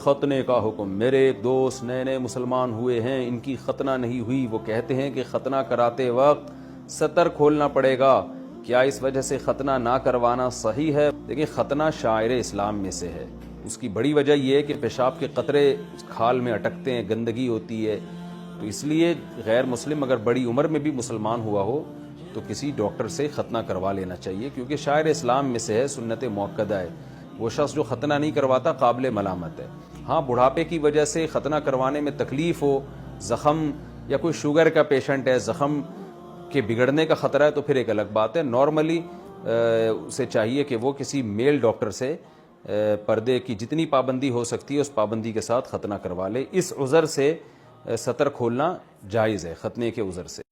ختنے کا حکم. میرے ایک دوست نئے نئے مسلمان ہوئے ہیں, ان کی ختنہ نہیں ہوئی. وہ کہتے ہیں کہ ختنہ کراتے وقت سطر کھولنا پڑے گا, کیا اس وجہ سے ختنہ نہ کروانا صحیح ہے؟ دیکھیں, ختنہ شاعر اسلام میں سے ہے. اس کی بڑی وجہ یہ ہے کہ پیشاب کے قطرے کھال میں اٹکتے ہیں, گندگی ہوتی ہے, تو اس لیے غیر مسلم اگر بڑی عمر میں بھی مسلمان ہوا ہو تو کسی ڈاکٹر سے ختنہ کروا لینا چاہیے, کیونکہ شاعر اسلام میں سے ہے, سنت موقدہ ہے. وہ شخص جو ختنہ نہیں کرواتا قابل ملامت ہے. ہاں, بڑھاپے کی وجہ سے ختنہ کروانے میں تکلیف ہو, زخم, یا کوئی شوگر کا پیشنٹ ہے, زخم کے بگڑنے کا خطرہ ہے, تو پھر ایک الگ بات ہے. نارملی اسے چاہیے کہ وہ کسی میل ڈاکٹر سے پردے کی جتنی پابندی ہو سکتی ہے اس پابندی کے ساتھ ختنہ کروا لے. اس عذر سے سطر کھولنا جائز ہے, ختنے کے عذر سے.